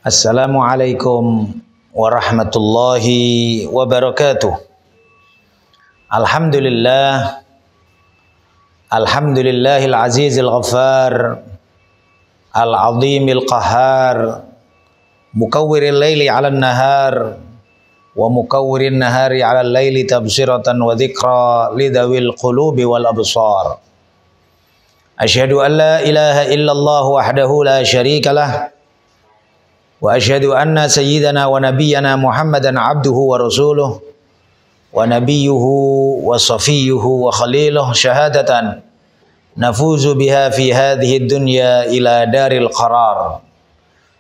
Assalamualaikum warahmatullahi wabarakatuh. Alhamdulillahil azizil ghaffar, al-azimil qahar, mukawwiril laili 'alan nahar wa mukawwirin nahari 'alal laili tabsiratan wa dzikra lidawil qulubi wal absar. Asyhadu an la ilaha illallah wahdahu la syarikalah wa asyhadu anna sayyidana wa nabiyyana Muhammadan abduhu wa rasuluh wa nabiyyuhu wa safiyyuhu wa khaliluh syahadatan nafuzu biha fi hadhihi dunya ila daril qarar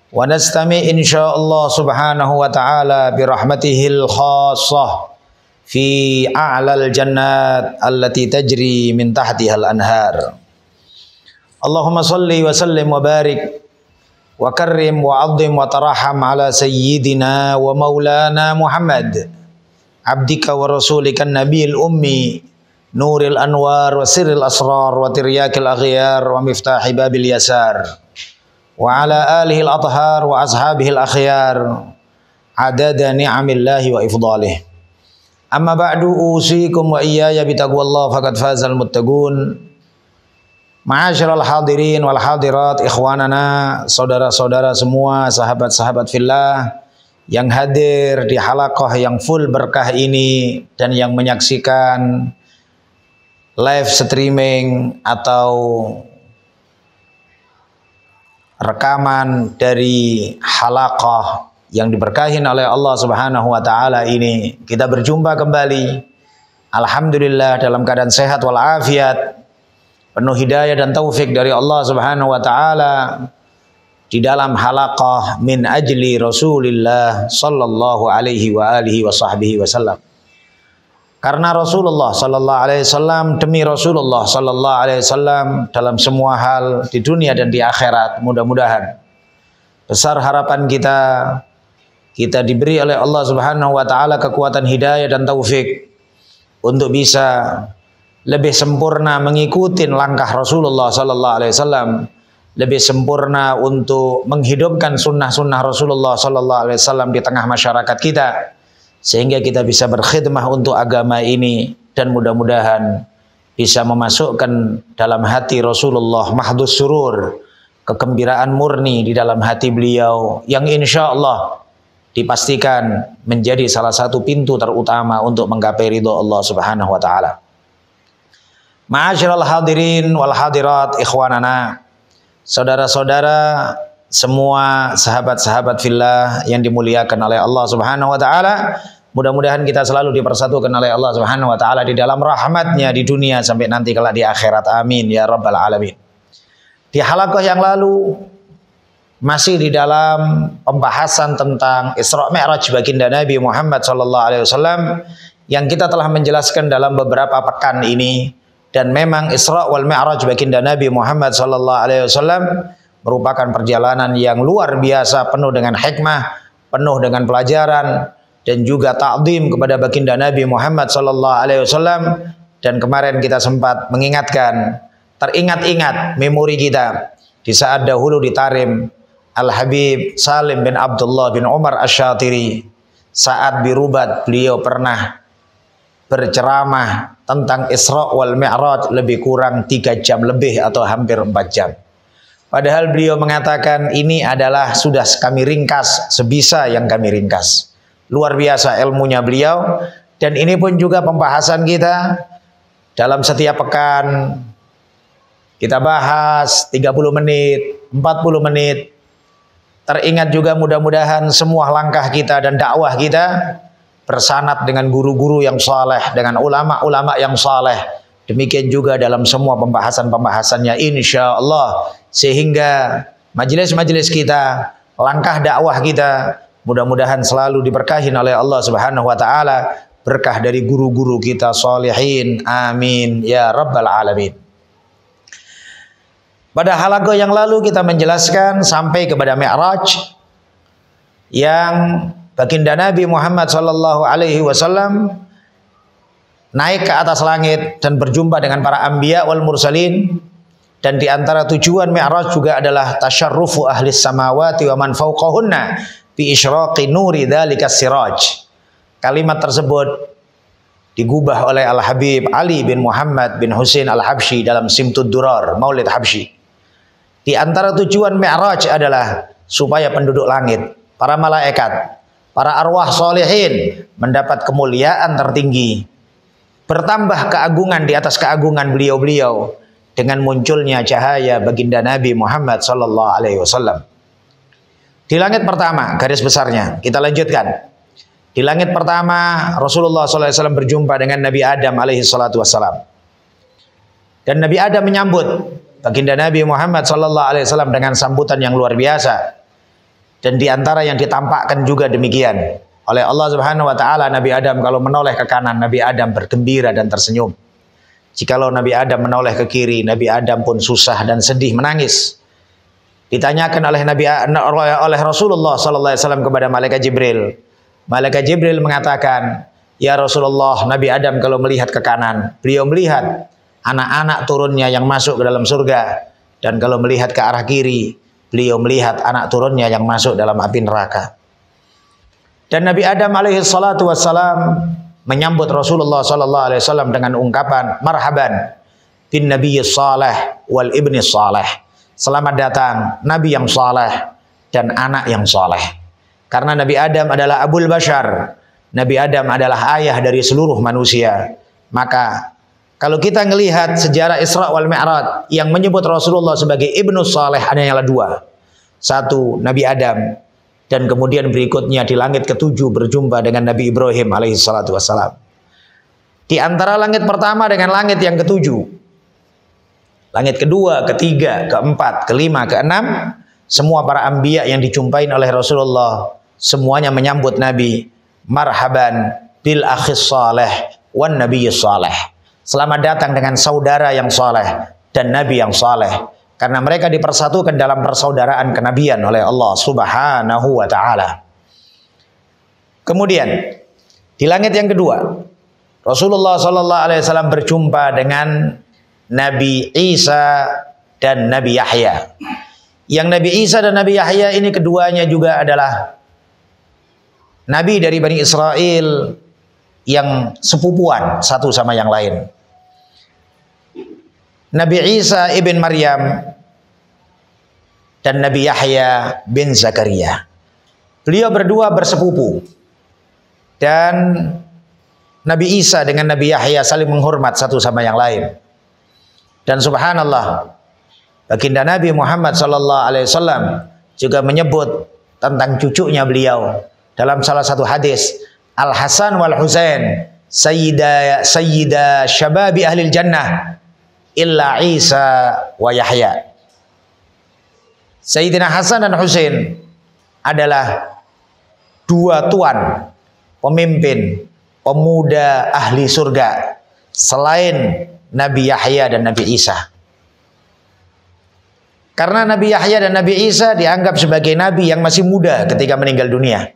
wa nastami insyaallah subhanahu wa ta'ala bi rahmatihil khassah fi a'lal jannat allati tajri min tahtihal anhar. Allahumma salli wa sallim wa barik wa karrim wa azim wa taraham ala sayyidina wa maulana Muhammad abdika wa rasulika nabiyil ummi nuril anwar wa sirril asrar wa tiryakil aghyar wa miftahi babil yasar wa ala alihi al-athhar wa ashabihi al-akhyar adada ni'amillahi wa ifdalih. Amma ba'du, usikum wa iyaya bitaqwallah faqad fazal muttaqun. Ma'asyiral hadirin wal hadirat, ikhwanana, saudara-saudara semua, sahabat-sahabat fillah yang hadir di halaqah yang full berkah ini dan yang menyaksikan live streaming atau rekaman dari halaqah yang diberkahin oleh Allah Subhanahu wa taala ini. Kita berjumpa kembali alhamdulillah dalam keadaan sehat wal afiat, penuh hidayah dan taufik dari Allah Subhanahu wa taala di dalam halaqah min ajli Rasulillah sallallahu alaihi wa alihi wa sahbihi wasallam. Karena Rasulullah sallallahu alaihi wasallam, demi Rasulullah sallallahu alaihi wasallam dalam semua hal di dunia dan di akhirat, mudah-mudahan besar harapan kita diberi oleh Allah Subhanahu wa taala kekuatan hidayah dan taufik untuk bisa lebih sempurna mengikuti langkah Rasulullah sallallahu alaihi wasallam, lebih sempurna untuk menghidupkan sunnah-sunnah Rasulullah sallallahu alaihi wasallam di tengah masyarakat kita, sehingga kita bisa berkhidmah untuk agama ini dan mudah-mudahan bisa memasukkan dalam hati Rasulullah mahdhus surur, kegembiraan murni di dalam hati beliau yang insya Allah dipastikan menjadi salah satu pintu terutama untuk menggapai ridho Allah Subhanahu wa taala. Ma'asyiral hadirin wal hadirat, ikhwanana, saudara-saudara semua, sahabat-sahabat fillah yang dimuliakan oleh Allah Subhanahu wa taala, mudah-mudahan kita selalu dipersatukan oleh Allah Subhanahu wa taala di dalam rahmatnya di dunia sampai nanti kelak di akhirat, amin ya rabbal alamin. Di halaqah yang lalu masih di dalam pembahasan tentang Isra Mi'raj baginda Nabi Muhammad sallallahu alaihi wasallam yang kita telah menjelaskan dalam beberapa pekan ini. Dan memang Isra wal Mi'raj baginda Nabi Muhammad sallallahu alaihi wasallam merupakan perjalanan yang luar biasa, penuh dengan hikmah, penuh dengan pelajaran dan juga ta'zim kepada baginda Nabi Muhammad sallallahu alaihi wasallam. Dan kemarin kita sempat mengingatkan, teringat-ingat memori kita di saat dahulu di Tarim Al-Habib Salim bin Abdullah bin Umar Asy-Syatiri, saat di Rubat beliau pernah berceramah tentang Isra wal Mi'raj lebih kurang 3 jam lebih atau hampir 4 jam. Padahal beliau mengatakan ini adalah sudah kami ringkas sebisa yang kami ringkas. Luar biasa ilmunya beliau, dan ini pun juga pembahasan kita dalam setiap pekan. Kita bahas 30 menit, 40 menit. Teringat juga mudah-mudahan semua langkah kita dan dakwah kita bersanad dengan guru-guru yang saleh, dengan ulama-ulama yang saleh. Demikian juga dalam semua pembahasan-pembahasannya insya Allah, sehingga majelis-majelis kita, langkah dakwah kita mudah-mudahan selalu diberkahi oleh Allah Subhanahu wa taala, berkah dari guru-guru kita salihin, amin ya rabbal alamin. Pada halaqah yang lalu kita menjelaskan sampai kepada Mi'raj yang baginda Nabi Muhammad sallallahu alaihi wasallam naik ke atas langit dan berjumpa dengan para anbiya wal mursalin Dan di antara tujuan Mi'raj juga adalah tasyarrufu ahlis samawati wa man fawqahunna bi isyraqi nuri dzalika siraj. Kalimat tersebut digubah oleh Al-Habib Ali bin Muhammad bin Husain Al-Habsyi dalam Simtud Durar Maulid Habsyi. Di antara tujuan Mi'raj adalah supaya penduduk langit, para malaikat, para arwah solihin mendapat kemuliaan tertinggi, bertambah keagungan di atas keagungan beliau-beliau dengan munculnya cahaya baginda Nabi Muhammad sallallahu alaihi wasallam. Di langit pertama, garis besarnya, kita lanjutkan. Di langit pertama, Rasulullah sallallahu alaihi wasallam berjumpa dengan Nabi Adam alaihi salatu wasallam. Dan Nabi Adam menyambut baginda Nabi Muhammad sallallahu alaihi wasallam dengan sambutan yang luar biasa. Dan di antara yang ditampakkan juga demikian oleh Allah Subhanahu wa taala, Nabi Adam kalau menoleh ke kanan, Nabi Adam bergembira dan tersenyum. Jikalau Nabi Adam menoleh ke kiri, Nabi Adam pun susah dan sedih menangis. Ditanyakan oleh Rasulullah sallallahu alaihi wasallam kepada malaikat Jibril. Malaikat Jibril mengatakan, "Ya Rasulullah, Nabi Adam kalau melihat ke kanan, beliau melihat anak-anak turunnya yang masuk ke dalam surga, dan kalau melihat ke arah kiri, beliau melihat anak turunnya yang masuk dalam api neraka." Dan Nabi Adam alaihi salatu wassalam menyambut Rasulullah sallallahu alaihi wasallam dengan ungkapan marhaban bin nabiyyis salih wal ibnis salih. Selamat datang nabi yang saleh dan anak yang saleh. Karena Nabi Adam adalah abul bashar, Nabi Adam adalah ayah dari seluruh manusia. Maka kalau kita melihat sejarah Isra wal Mi'raj yang menyebut Rasulullah sebagai ibnus salih hanyalah dua. Satu, Nabi Adam, dan kemudian berikutnya di langit ketujuh berjumpa dengan Nabi Ibrahim alaihi salatu wassalam. Di antara langit pertama dengan langit yang ketujuh, langit kedua, ketiga, keempat, kelima, keenam, semua para anbiya yang dijumpain oleh Rasulullah semuanya menyambut Nabi, marhaban bil akhis salih wan nabiyyis salih. Selamat datang dengan saudara yang saleh dan nabi yang saleh. Karena mereka dipersatukan dalam persaudaraan kenabian oleh Allah Subhanahu wa taala. Kemudian di langit yang kedua, Rasulullah sallallahu alaihi wasallam berjumpa dengan Nabi Isa dan Nabi Yahya. Yang Nabi Isa dan Nabi Yahya ini keduanya juga adalah nabi dari Bani Israel yang sepupuan satu sama yang lain. Nabi Isa ibn Maryam dan Nabi Yahya bin Zakaria. Beliau berdua bersepupu. Dan Nabi Isa dengan Nabi Yahya saling menghormat satu sama yang lain. Dan subhanallah, baginda Nabi Muhammad sallallahu alaihi wasallam juga menyebut tentang cucunya beliau dalam salah satu hadis, Al Hasan wal Husain sayyida syababi ahli jannah illa Isa wa Yahya. Sayyidina Hasan dan Husain adalah dua tuan pemimpin pemuda ahli surga selain Nabi Yahya dan Nabi Isa. Karena Nabi Yahya dan Nabi Isa dianggap sebagai nabi yang masih muda ketika meninggal dunia.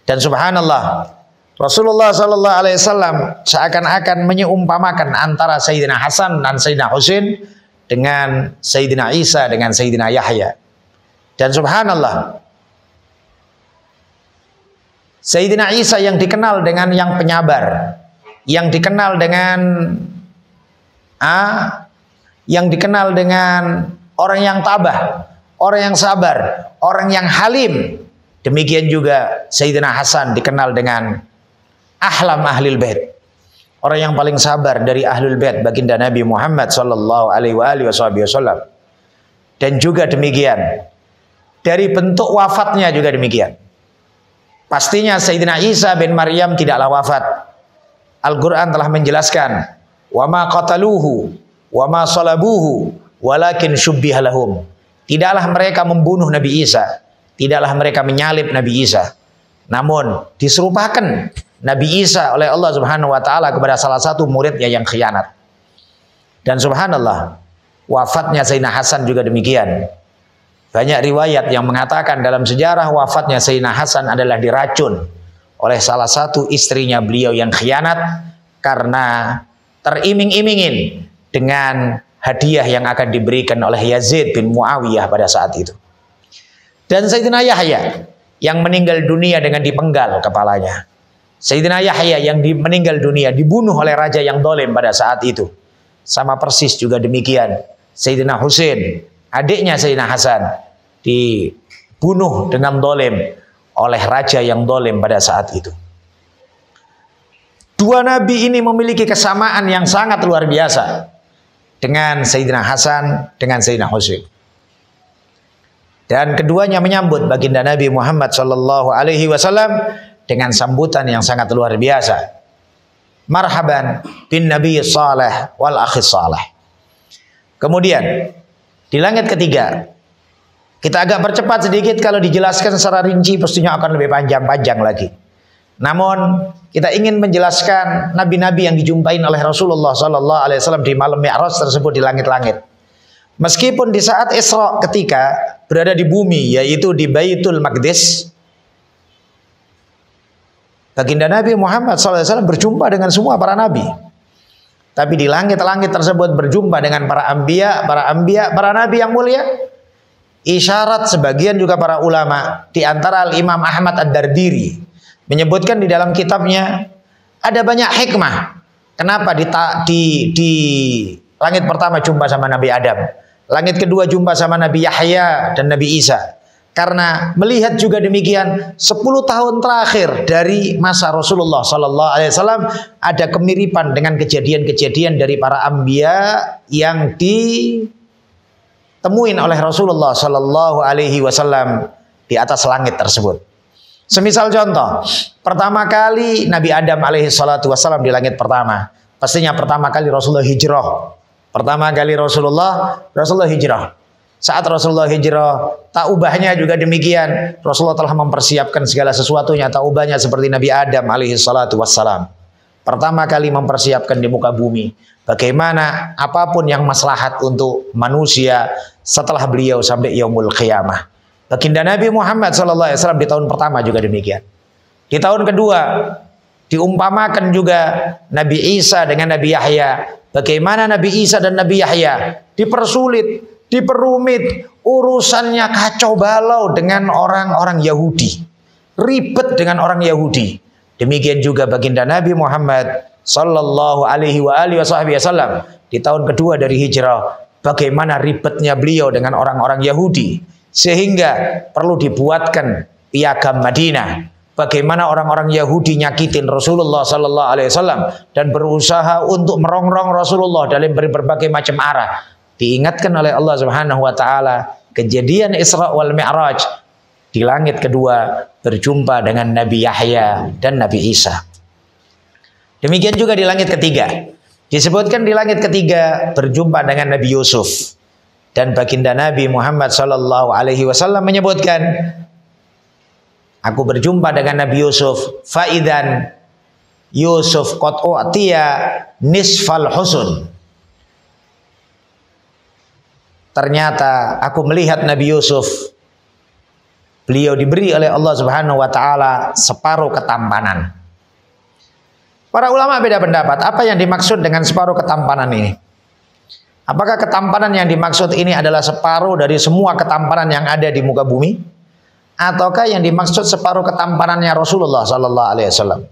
Dan subhanallah, Rasulullah sallallahu alaihi wasallam seakan-akan menyeumpamakan antara Sayyidina Hasan dan Sayyidina Husain dengan Sayyidina Isa dengan Sayyidina Yahya. Dan subhanallah, Sayyidina Isa yang dikenal dengan yang penyabar, yang dikenal dengan orang yang tabah, orang yang sabar, orang yang halim. Demikian juga Sayyidina Hasan dikenal dengan ahlam ahlil bait, orang yang paling sabar dari ahlul bait baginda Nabi Muhammad sallallahu alaihi wasallam. Dan juga demikian dari bentuk wafatnya juga demikian. Pastinya Sayyidina Isa bin Maryam tidaklah wafat. Al-Quran telah menjelaskan, wa ma qataluhu wa ma salabuhu walakin syubbiha lahum. Tidaklah mereka membunuh Nabi Isa, tidaklah mereka menyalib Nabi Isa, namun diserupakan Nabi Isa oleh Allah Subhanahu wa taala kepada salah satu muridnya yang khianat. Dan subhanallah, wafatnya Sayyidina Hasan juga demikian. Banyak riwayat yang mengatakan dalam sejarah wafatnya Sayyidina Hasan adalah diracun oleh salah satu istrinya beliau yang khianat karena teriming-imingin dengan hadiah yang akan diberikan oleh Yazid bin Muawiyah pada saat itu. Dan Sayyidina Yahya yang meninggal dunia dengan dipenggal kepalanya. Sayyidina Yahya yang meninggal dunia dibunuh oleh raja yang dolim pada saat itu. Sama persis juga demikian Sayyidina Husain, adiknya Sayyidina Hasan, dibunuh dengan dolim oleh raja yang dolim pada saat itu. Dua nabi ini memiliki kesamaan yang sangat luar biasa dengan Sayyidina Hasan, dengan Sayyidina Husain. Dan keduanya menyambut baginda Nabi Muhammad sallallahu alaihi wasallam dengan sambutan yang sangat luar biasa. Marhaban bin Nabi salih wal akhi salih. Kemudian di langit ketiga, kita agak percepat sedikit, kalau dijelaskan secara rinci pastinya akan lebih panjang-panjang lagi. Namun kita ingin menjelaskan nabi-nabi yang dijumpai oleh Rasulullah sallallahu alaihi wasallam di malam Mi'raj tersebut di langit-langit. Meskipun di saat Isra ketika berada di bumi, yaitu di Baitul Maqdis, baginda Nabi Muhammad SAW berjumpa dengan semua para nabi. Tapi di langit-langit tersebut berjumpa dengan para nabi yang mulia. Isyarat sebagian juga para ulama, di antara Imam Ahmad Ad-Dardiri menyebutkan di dalam kitabnya ada banyak hikmah. Kenapa di langit pertama jumpa sama Nabi Adam, langit kedua jumpa sama Nabi Yahya dan Nabi Isa? Karena melihat juga demikian 10 tahun terakhir dari masa Rasulullah Sallallahu Alaihi Wasallam ada kemiripan dengan kejadian-kejadian dari para anbiya yang ditemuin oleh Rasulullah Sallallahu Alaihi Wasallam di atas langit tersebut. Semisal contoh, pertama kali Nabi Adam alaihi salatu wasallam di langit pertama, pastinya pertama kali Rasulullah hijrah. Pertama kali Rasulullah hijrah. Saat Rasulullah hijrah, taubahnya juga demikian. Rasulullah telah mempersiapkan segala sesuatunya, taubahnya seperti Nabi Adam alaihi salatu wassalam. Pertama kali mempersiapkan di muka bumi bagaimana apapun yang maslahat untuk manusia setelah beliau sampai yaumul qiyamah. Baginda Nabi Muhammad SAW di tahun pertama juga demikian. Di tahun kedua diumpamakan juga Nabi Isa dengan Nabi Yahya. Bagaimana Nabi Isa dan Nabi Yahya dipersulit, diperumit, urusannya kacau balau dengan orang-orang Yahudi, ribet dengan orang Yahudi. Demikian juga baginda Nabi Muhammad sallallahu alaihi wasallam di tahun kedua dari hijrah, bagaimana ribetnya beliau dengan orang-orang Yahudi, sehingga perlu dibuatkan piagam Madinah. Bagaimana orang-orang Yahudi nyakitin Rasulullah sallallahu alaihi wasallam dan berusaha untuk merongrong Rasulullah dalam berbagai macam arah. Diingatkan oleh Allah Subhanahu wa taala kejadian Isra wal Mi'raj, di langit kedua berjumpa dengan Nabi Yahya dan Nabi Isa. Demikian juga di langit ketiga. Disebutkan di langit ketiga berjumpa dengan Nabi Yusuf, dan baginda Nabi Muhammad sallallahu alaihi wasallam menyebutkan, aku berjumpa dengan Nabi Yusuf, faidan Yusuf qad u'tiya nisfal husun. Ternyata aku melihat Nabi Yusuf, beliau diberi oleh Allah Subhanahu wa taala separuh ketampanan. Para ulama beda pendapat, apa yang dimaksud dengan separuh ketampanan ini? Apakah ketampanan yang dimaksud ini adalah separuh dari semua ketampanan yang ada di muka bumi? Ataukah yang dimaksud separuh ketampanannya Rasulullah sallallahu alaihi wasallam?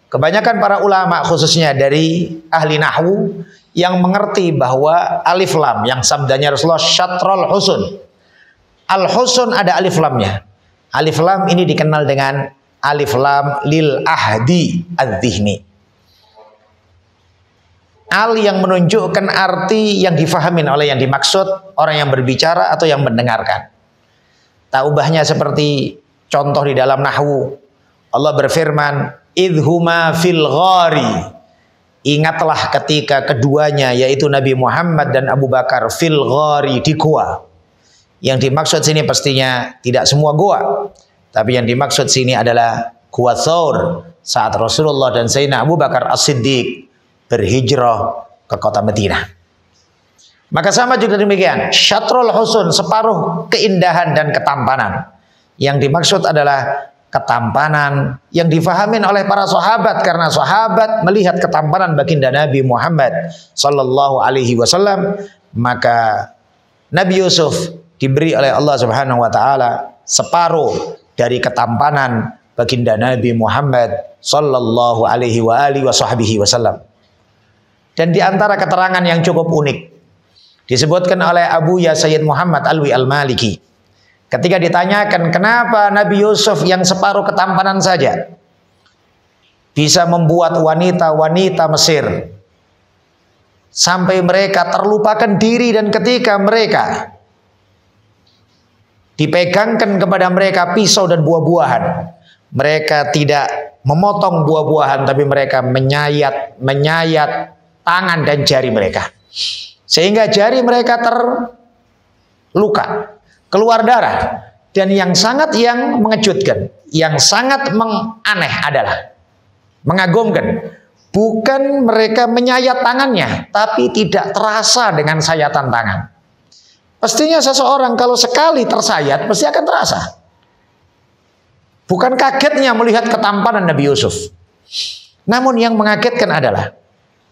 Kebanyakan para ulama, khususnya dari ahli nahwu, yang mengerti bahwa alif lam yang sabdanya Rasulullah syatrul husun. Al husun ada alif lamnya. Alif lam ini dikenal dengan alif lam lil ahdi adz-dzihni. Al yang menunjukkan arti yang difahami oleh yang dimaksud orang yang berbicara atau yang mendengarkan. Taubahnya seperti contoh di dalam nahwu. Allah berfirman, idhuma fil ghari. Ingatlah ketika keduanya, yaitu Nabi Muhammad dan Abu Bakar, fil ghari, di gua. Yang dimaksud sini pastinya tidak semua gua, tapi yang dimaksud sini adalah Gua Tsaur, saat Rasulullah dan Sayyidina Abu Bakar As-Siddiq berhijrah ke kota Madinah. Maka sama juga demikian, syatrul husun, separuh keindahan dan ketampanan. Yang dimaksud adalah ketampanan yang difahamin oleh para sahabat, karena sahabat melihat ketampanan baginda Nabi Muhammad sallallahu alaihi wasallam, maka Nabi Yusuf diberi oleh Allah Subhanahu wa taala separuh dari ketampanan baginda Nabi Muhammad sallallahu alaihi wasallam. Dan di antara keterangan yang cukup unik disebutkan oleh Abu Ya Sayyid Muhammad Alwi Al-Maliki ketika ditanyakan kenapa Nabi Yusuf yang separuh ketampanan saja bisa membuat wanita-wanita Mesir sampai mereka terlupakan diri, dan ketika mereka dipegangkan kepada mereka pisau dan buah-buahan, mereka tidak memotong buah-buahan, tapi mereka menyayat tangan dan jari mereka, sehingga jari mereka terluka, keluar darah. Dan yang mengejutkan, yang sangat aneh adalah, mengagumkan, bukan mereka menyayat tangannya, tapi tidak terasa dengan sayatan tangan. Pastinya seseorang kalau sekali tersayat pasti akan terasa. Bukan kagetnya melihat ketampanan Nabi Yusuf, namun yang mengagetkan adalah,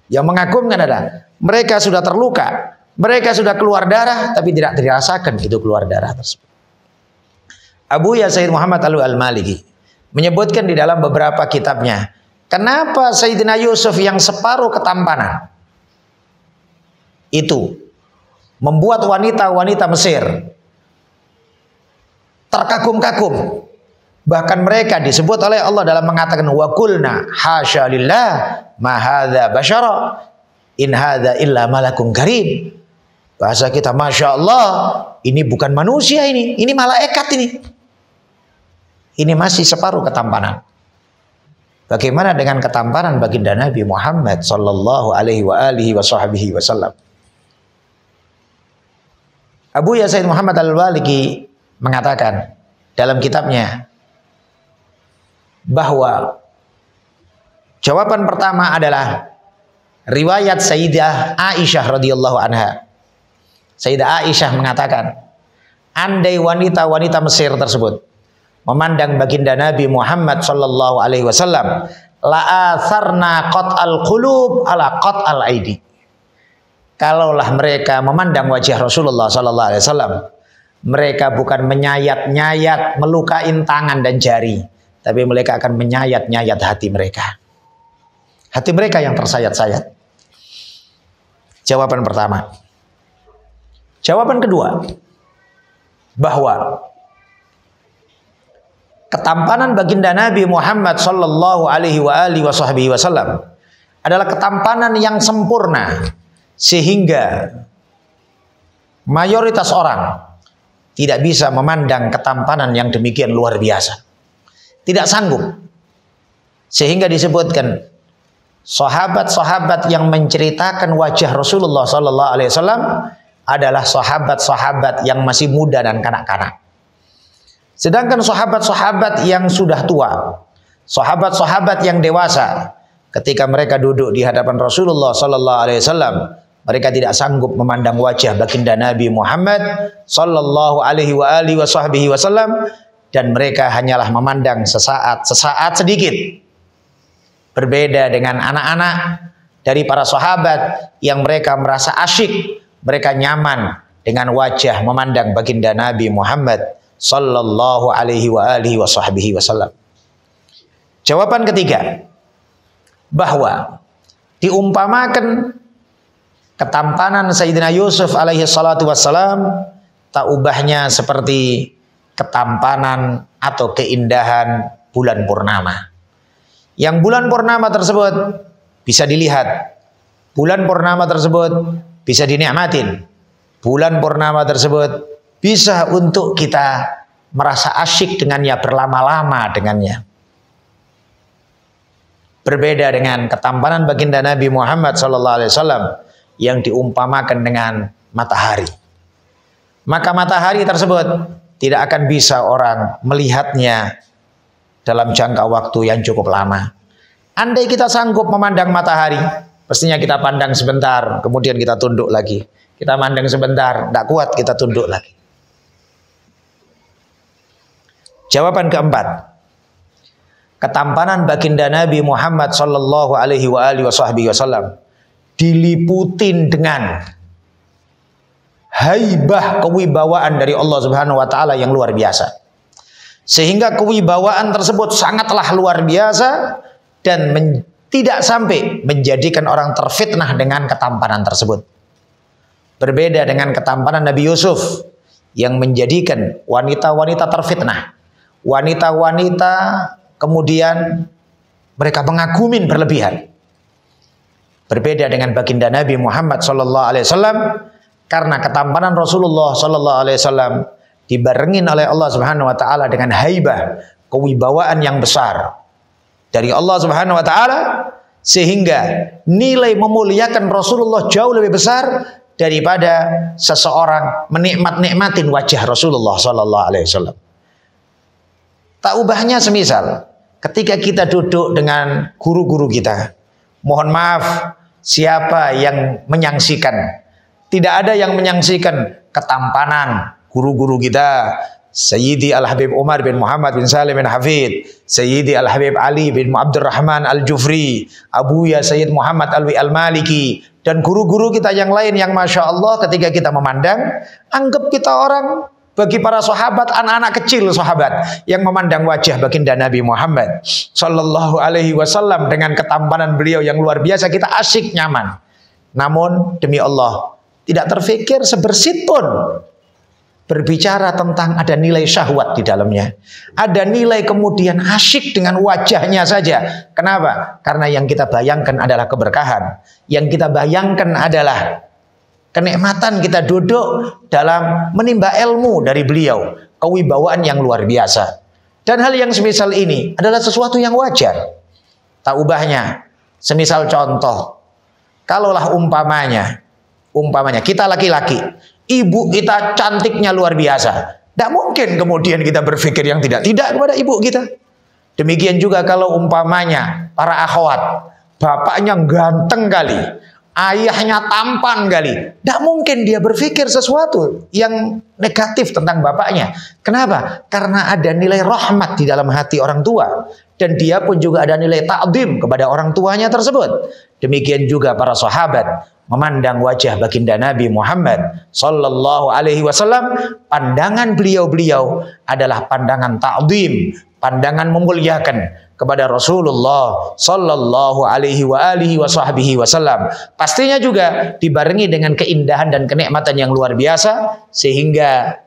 yang mengagumkan adalah, mereka sudah terluka, mereka sudah keluar darah, tapi tidak dirasakan itu keluar darah tersebut. Abu Ya Sayyid Muhammad Al-Maliki menyebutkan di dalam beberapa kitabnya, kenapa Sayyidina Yusuf yang separuh ketampanan itu membuat wanita-wanita Mesir terkagum-kagum. Bahkan mereka disebut oleh Allah dalam mengatakan, wa qulna hasya lillah ma hadza basyara in hadza illa malakun karim. Bahasa kita, masya Allah, ini bukan manusia, ini malaikat ini. Ini masih separuh ketampanan. Bagaimana dengan ketampanan baginda Nabi Muhammad sallallahu alaihi wasallam? Abu Ya Sayyid Muhammad Al-Maliki mengatakan dalam kitabnya bahwa jawaban pertama adalah riwayat Sayyidah Aisyah radhiyallahu anha. Sayyidah Aisyah mengatakan, andai wanita-wanita Mesir tersebut memandang baginda Nabi Muhammad sallallahu alaihi wasallam, la atharna qat'al qulub ala qat'al aidi. Kalaulah mereka memandang wajah Rasulullah sallallahu alaihi wasallam, mereka bukan menyayat-nyayat, melukain tangan dan jari, tapi mereka akan menyayat-nyayat hati mereka. Hati mereka yang tersayat-sayat. Jawaban pertama. Jawaban kedua, bahwa ketampanan baginda Nabi Muhammad sallallahu alaihi wasallam adalah ketampanan yang sempurna, sehingga mayoritas orang tidak bisa memandang ketampanan yang demikian luar biasa. Tidak sanggup. Sehingga disebutkan sahabat-sahabat yang menceritakan wajah Rasulullah sallallahu alaihi wasallam adalah sahabat-sahabat yang masih muda dan kanak-kanak. Sedangkan sahabat-sahabat yang sudah tua, sahabat-sahabat yang dewasa, ketika mereka duduk di hadapan Rasulullah sallallahu alaihi wasallam, mereka tidak sanggup memandang wajah baginda Nabi Muhammad sallallahu alaihi wasallam, dan mereka hanyalah memandang sesaat sedikit. Berbeda dengan anak-anak dari para sahabat yang mereka merasa asyik, mereka nyaman dengan wajah memandang baginda Nabi Muhammad sallallahu alaihi wasallam. Jawaban ketiga, bahwa diumpamakan ketampanan Sayyidina Yusuf alaihi salatu wassalam tak ubahnya seperti ketampanan atau keindahan bulan purnama. Yang bulan purnama tersebut bisa dilihat, bulan purnama tersebut bisa dinikmatin, bulan purnama tersebut bisa untuk kita merasa asyik dengannya, berlama-lama dengannya. Berbeda dengan ketampanan baginda Nabi Muhammad SAW yang diumpamakan dengan matahari. Maka matahari tersebut tidak akan bisa orang melihatnya dalam jangka waktu yang cukup lama. Andai kita sanggup memandang matahari, pastinya kita pandang sebentar, kemudian kita tunduk lagi. Kita pandang sebentar, tidak kuat, kita tunduk lagi. Jawaban keempat, ketampanan baginda Nabi Muhammad sallallahu alaihi wasallam diliputin dengan haibah, kewibawaan dari Allah Subhanahu wa taala yang luar biasa. Sehingga kewibawaan tersebut sangatlah luar biasa dan tidak sampai menjadikan orang terfitnah dengan ketampanan tersebut. Berbeda dengan ketampanan Nabi Yusuf yang menjadikan wanita-wanita terfitnah. Wanita-wanita kemudian mereka mengagumin berlebihan. Berbeda dengan baginda Nabi Muhammad sallallahu alaihi wasallam, karena ketampanan Rasulullah sallallahu alaihi wasallam dibarengin oleh Allah Subhanahu wa taala dengan haibah, kewibawaan yang besar dari Allah Subhanahu wa taala, sehingga nilai memuliakan Rasulullah jauh lebih besar daripada seseorang menikmatin wajah Rasulullah sallallahu alaihi wasallam. Tak ubahnya semisal ketika kita duduk dengan guru-guru kita, mohon maaf siapa yang menyaksikan, tidak ada yang menyaksikan ketampanan guru-guru kita, Sayyidi Al-Habib Umar bin Muhammad bin Salim bin Hafid, Sayyidi Al-Habib Ali bin Abdurrahman Al-Jufri, Abuya Sayyid Muhammad Alwi Al-Maliki, dan guru-guru kita yang lain yang Masya Allah ketika kita memandang, anggap kita orang, bagi para sahabat, anak-anak kecil sahabat yang memandang wajah baginda Nabi Muhammad sallallahu alaihi wasallam dengan ketampanan beliau yang luar biasa, kita asyik nyaman. Namun demi Allah tidak terfikir sebersit pun berbicara tentang ada nilai syahwat di dalamnya, ada nilai kemudian asyik dengan wajahnya saja. Kenapa? Karena yang kita bayangkan adalah keberkahan, yang kita bayangkan adalah kenikmatan kita duduk dalam menimba ilmu dari beliau, kewibawaan yang luar biasa. Dan hal yang semisal ini adalah sesuatu yang wajar. Tak ubahnya, semisal contoh, kalaulah umpamanya kita laki-laki, ibu kita cantiknya luar biasa, tidak mungkin kemudian kita berpikir yang tidak kepada ibu kita. Demikian juga kalau umpamanya para akhwat, bapaknya ganteng kali, ayahnya tampan kali, tidak mungkin dia berpikir sesuatu yang negatif tentang bapaknya. Kenapa? Karena ada nilai rahmat di dalam hati orang tua, dan dia pun juga ada nilai ta'zim kepada orang tuanya tersebut. Demikian juga para sahabat memandang wajah baginda Nabi Muhammad sallallahu alaihi wasallam, pandangan beliau adalah pandangan ta'zim, pandangan memuliakan kepada Rasulullah sallallahu alaihi wasallam. Pastinya juga dibarengi dengan keindahan dan kenikmatan yang luar biasa, sehingga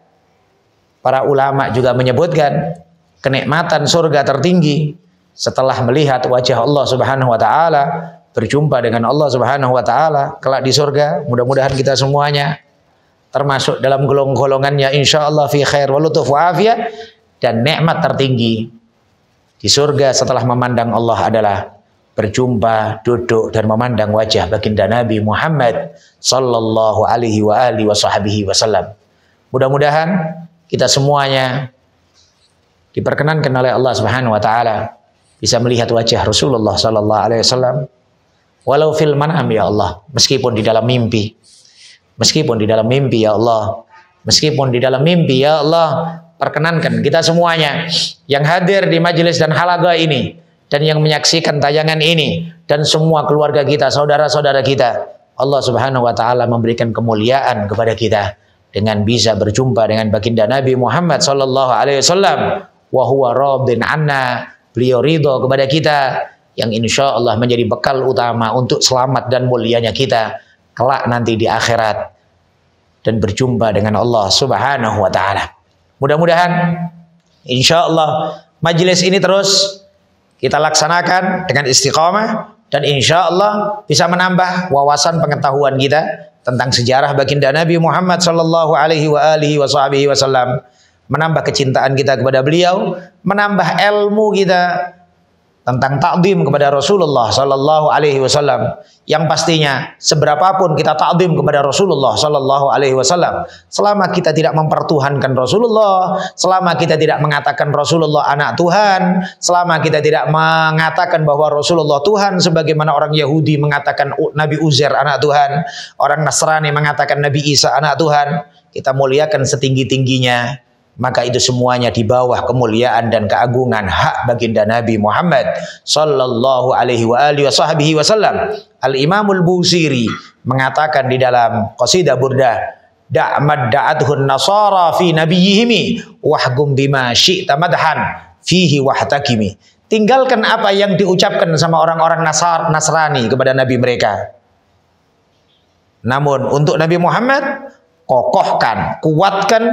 para ulama juga menyebutkan kenikmatan surga tertinggi setelah melihat wajah Allah Subhanahu wa taala, berjumpa dengan Allah Subhanahu wa taala kelak di surga. Mudah-mudahan kita semuanya termasuk dalam golongannya insyaallah fi khair wa lutuf wa afiyah. Dan nikmat tertinggi di surga setelah memandang Allah adalah berjumpa, duduk dan memandang wajah baginda Nabi Muhammad sallallahu alaihi wasallam. Mudah-mudahan kita semuanya diperkenankan oleh Allah Subhanahu wa taala bisa melihat wajah Rasulullah sallallahu alaihi wasallam walau fil manam ya Allah, meskipun di dalam mimpi. Meskipun di dalam mimpi ya Allah. Meskipun di dalam mimpi ya Allah, perkenankan kita semuanya yang hadir di majelis dan halaqa ini dan yang menyaksikan tayangan ini dan semua keluarga kita, saudara-saudara kita, Allah Subhanahu wa taala memberikan kemuliaan kepada kita dengan bisa berjumpa dengan baginda Nabi Muhammad sallallahu alaihi wasallam wa huwa radin anna, beliau ridho kepada kita, yang insya Allah menjadi bekal utama untuk selamat dan mulianya kita kelak nanti di akhirat dan berjumpa dengan Allah Subhanahu wa taala. Mudah-mudahan insya Allah majelis ini terus kita laksanakan dengan istiqamah, dan insya Allah bisa menambah wawasan pengetahuan kita tentang sejarah baginda Nabi Muhammad sallallahu alaihi wasallam, menambah kecintaan kita kepada beliau, menambah ilmu kita tentang takdim kepada Rasulullah sallallahu alaihi wasallam, yang pastinya seberapapun kita takdim kepada Rasulullah sallallahu alaihi wasallam, selama kita tidak mempertuhankan Rasulullah, selama kita tidak mengatakan Rasulullah anak Tuhan, selama kita tidak mengatakan bahwa Rasulullah Tuhan sebagaimana orang Yahudi mengatakan Nabi Uzair anak Tuhan, orang Nasrani mengatakan Nabi Isa anak Tuhan, kita muliakan setinggi-tingginya maka itu semuanya di bawah kemuliaan dan keagungan hak baginda Nabi Muhammad sallallahu alaihi wasallam. Al-Imamul Busiri mengatakan di dalam qasidah Burdah, da'mad da'athun nasara fi nabiyihimi wahgum bima syi'ta madhan fihi wahtakimi. Tinggalkan apa yang diucapkan sama orang-orang Nasrani kepada Nabi mereka. Namun untuk Nabi Muhammad, kokohkan, kuatkan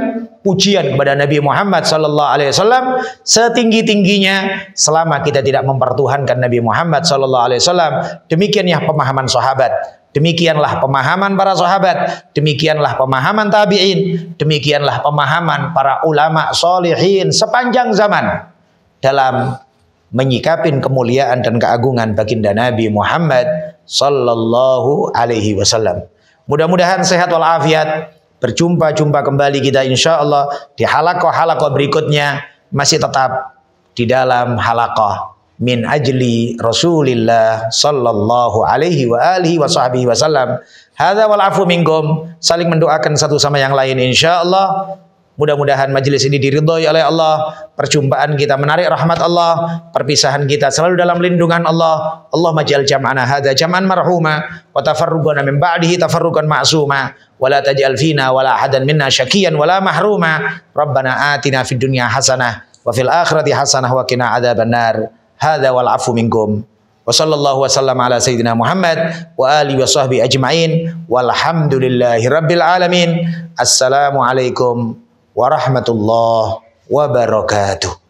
pujian kepada Nabi Muhammad sallallahu alaihi wasallam setinggi-tingginya selama kita tidak mempertuhankan Nabi Muhammad sallallahu alaihi wasallam. Demikianlah pemahaman sahabat, demikianlah pemahaman para sahabat, demikianlah pemahaman tabi'in, demikianlah pemahaman para ulama sholihin sepanjang zaman dalam menyikapin kemuliaan dan keagungan baginda Nabi Muhammad sallallahu alaihi wasallam. Mudah-mudahan sehat walafiat. Berjumpa kembali kita insyaallah di halaqah berikutnya, masih tetap di dalam halaqah min ajli Rasulillah sallallahu alaihi wasallam. Hadza wal afu minkum. Saling mendoakan satu sama yang lain insyaallah. Mudah-mudahan majelis ini diridhoi oleh Allah, perjumpaan kita menarik rahmat Allah, perpisahan kita selalu dalam lindungan Allah. Allahumma ja'al jam'ana hadza jam'an marhuma wa tafarruqana min ba'dihi tafarruqan ma'suma wa la taj'al fina wa la ahadan minna syaqiyan wa la mahruma. Rabbana atina fid dunya hasanah wa fil akhirati hasanah wa qina adzabannar. Hadza wal 'afu minkum. Wa sallallahu wasallam ala sayyidina Muhammad wa alihi wa sahbihi ajma'in walhamdulillahi rabbil alamin. Assalamualaikum warahmatullahi wabarakatuh.